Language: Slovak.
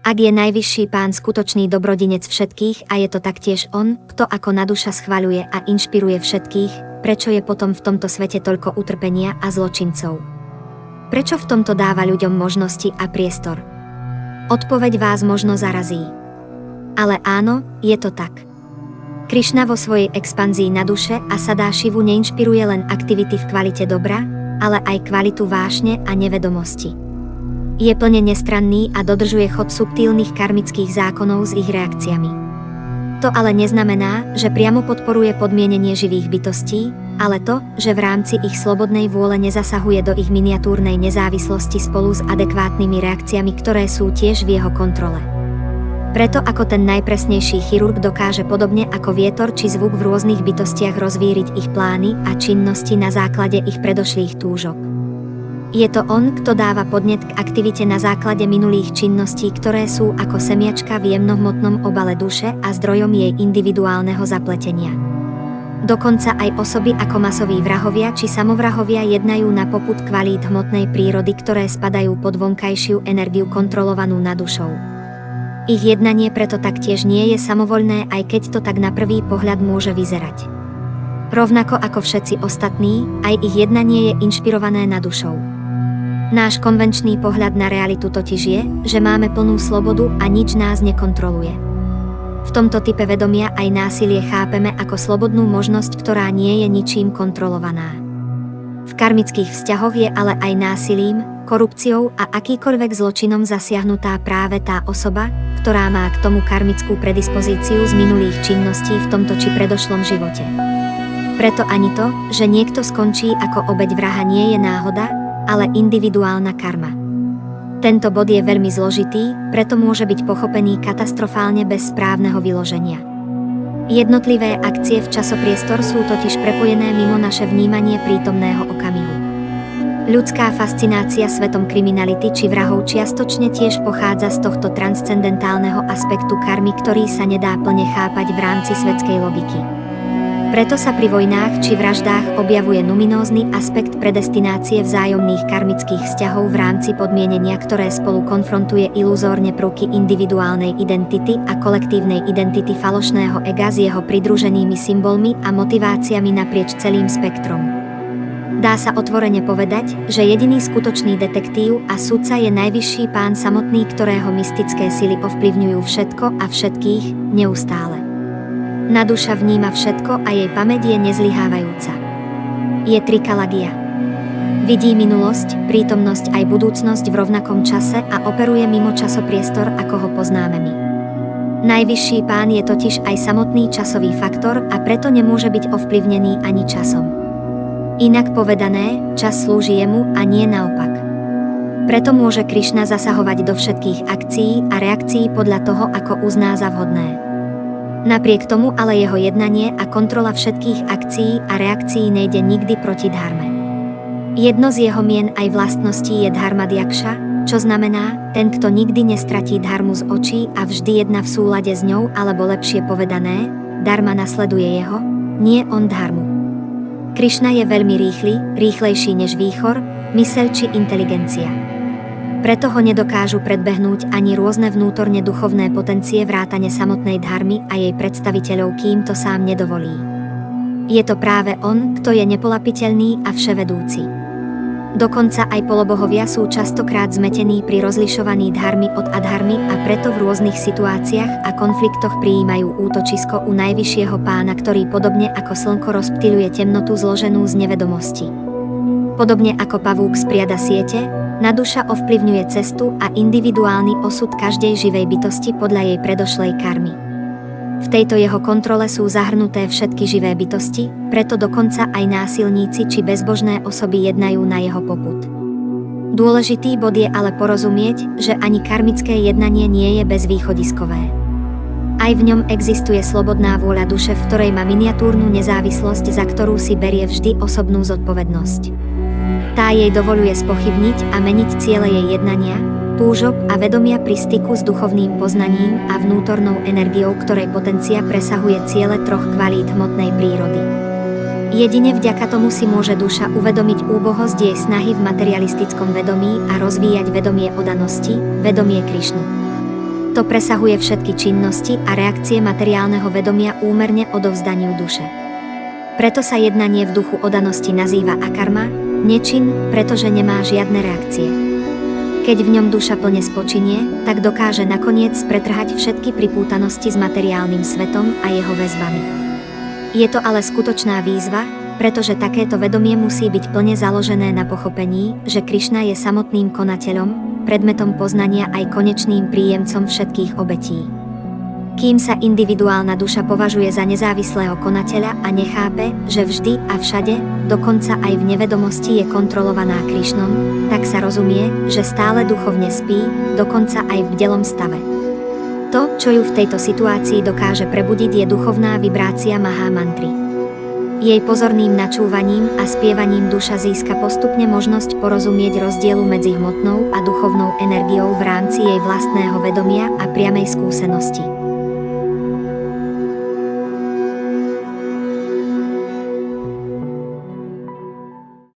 Ak je najvyšší pán skutočný dobrodinec všetkých a je to taktiež on, kto ako naduša schvaľuje a inšpiruje všetkých, prečo je potom v tomto svete toľko utrpenia a zločincov? Prečo v tomto dáva ľuďom možnosti a priestor? Odpoveď vás možno zarazí. Ale áno, je to tak. Krišna vo svojej expanzii na duše a Sadášivu neinšpiruje len aktivity v kvalite dobra, ale aj kvalitu vášne a nevedomosti. Je plne nestranný a dodržuje chod subtilných karmických zákonov s ich reakciami. To ale neznamená, že priamo podporuje podmienenie živých bytostí, ale to, že v rámci ich slobodnej vôle nezasahuje do ich miniatúrnej nezávislosti spolu s adekvátnymi reakciami, ktoré sú tiež v jeho kontrole. Preto ako ten najpresnejší chirurg dokáže podobne ako vietor či zvuk v rôznych bytostiach rozvíriť ich plány a činnosti na základe ich predošlých túžob. Je to on, kto dáva podnet k aktivite na základe minulých činností, ktoré sú ako semiačka v jemnohmotnom obale duše a zdrojom jej individuálneho zapletenia. Dokonca aj osoby ako masoví vrahovia či samovrahovia jednajú na popud kvalít hmotnej prírody, ktoré spadajú pod vonkajšiu energiu kontrolovanú nad dušou. Ich jednanie preto taktiež nie je samovoľné, aj keď to tak na prvý pohľad môže vyzerať. Rovnako ako všetci ostatní, aj ich jednanie je inšpirované nad dušou. Náš konvenčný pohľad na realitu totiž je, že máme plnú slobodu a nič nás nekontroluje. V tomto type vedomia aj násilie chápeme ako slobodnú možnosť, ktorá nie je ničím kontrolovaná. V karmických vzťahoch je ale aj násilím, korupciou a akýkoľvek zločinom zasiahnutá práve tá osoba, ktorá má k tomu karmickú predispozíciu z minulých činností v tomto či predošlom živote. Preto ani to, že niekto skončí ako obeť vraha, nie je náhoda, ale individuálna karma. Tento bod je veľmi zložitý, preto môže byť pochopený katastrofálne bez správneho vyloženia. Jednotlivé akcie v časopriestor sú totiž prepojené mimo naše vnímanie prítomného okamihu. Ľudská fascinácia svetom kriminality či vrahov čiastočne tiež pochádza z tohto transcendentálneho aspektu karmy, ktorý sa nedá plne chápať v rámci svetskej logiky. Preto sa pri vojnách či vraždách objavuje numinózny aspekt predestinácie vzájomných karmických vzťahov v rámci podmienenia, ktoré spolu konfrontuje iluzórne prvky individuálnej identity a kolektívnej identity falošného ega s jeho pridruženými symbolmi a motiváciami naprieč celým spektrom. Dá sa otvorene povedať, že jediný skutočný detektív a sudca je najvyšší pán samotný, ktorého mystické sily ovplyvňujú všetko a všetkých, neustále. Naduša vníma všetko a jej pamäť je nezlyhávajúca. Je trikalagia. Vidí minulosť, prítomnosť aj budúcnosť v rovnakom čase a operuje mimo časopriestor, ako ho poznáme my. Najvyšší pán je totiž aj samotný časový faktor a preto nemôže byť ovplyvnený ani časom. Inak povedané, čas slúži jemu a nie naopak. Preto môže Krišna zasahovať do všetkých akcií a reakcií podľa toho, ako uzná za vhodné. Napriek tomu ale jeho jednanie a kontrola všetkých akcií a reakcií nejde nikdy proti dharme. Jedno z jeho mien aj vlastností je dharmadhyakša, čo znamená, ten, kto nikdy nestratí dharmu z očí a vždy jedná v súlade s ňou, alebo lepšie povedané, dharma nasleduje jeho, nie on dharmu. Krišna je veľmi rýchlejší než výchor, myseľ či inteligencia. Preto ho nedokážu predbehnúť ani rôzne vnútorne duchovné potencie vrátane samotnej dharmy a jej predstaviteľov, kým to sám nedovolí. Je to práve on, kto je nepolapiteľný a vševedúci. Dokonca aj polobohovia sú častokrát zmetení pri rozlišovaní dharmy od adharmy a preto v rôznych situáciách a konfliktoch prijímajú útočisko u najvyššieho pána, ktorý podobne ako slnko rozptýľuje temnotu zloženú z nevedomosti. Podobne ako pavúk spriada siete, naduša ovplyvňuje cestu a individuálny osud každej živej bytosti podľa jej predošlej karmy. V tejto jeho kontrole sú zahrnuté všetky živé bytosti, preto dokonca aj násilníci či bezbožné osoby jednajú na jeho popud. Dôležitý bod je ale porozumieť, že ani karmické jednanie nie je bezvýchodiskové. Aj v ňom existuje slobodná vôľa duše, v ktorej má miniatúrnu nezávislosť, za ktorú si berie vždy osobnú zodpovednosť. Tá jej dovoľuje spochybniť a meniť ciele jej jednania, túžob a vedomia pri styku s duchovným poznaním a vnútornou energiou, ktorej potencia presahuje ciele troch kvalít hmotnej prírody. Jedine vďaka tomu si môže duša uvedomiť úbohosť jej snahy v materialistickom vedomí a rozvíjať vedomie odanosti, vedomie Krišnu. To presahuje všetky činnosti a reakcie materiálneho vedomia úmerne odovzdaniu duše. Preto sa jednanie v duchu odanosti nazýva akarma, nečin, pretože nemá žiadne reakcie. Keď v ňom duša plne spočinie, tak dokáže nakoniec pretrhať všetky pripútanosti s materiálnym svetom a jeho väzbami. Je to ale skutočná výzva, pretože takéto vedomie musí byť plne založené na pochopení, že Krišna je samotným konateľom, predmetom poznania aj konečným príjemcom všetkých obetí. Kým sa individuálna duša považuje za nezávislého konateľa a nechápe, že vždy a všade, dokonca aj v nevedomosti je kontrolovaná Krišnom, tak sa rozumie, že stále duchovne spí, dokonca aj v bdelom stave. To, čo ju v tejto situácii dokáže prebudiť, je duchovná vibrácia Mahamantry. Jej pozorným načúvaním a spievaním duša získa postupne možnosť porozumieť rozdielu medzi hmotnou a duchovnou energiou v rámci jej vlastného vedomia a priamej skúsenosti.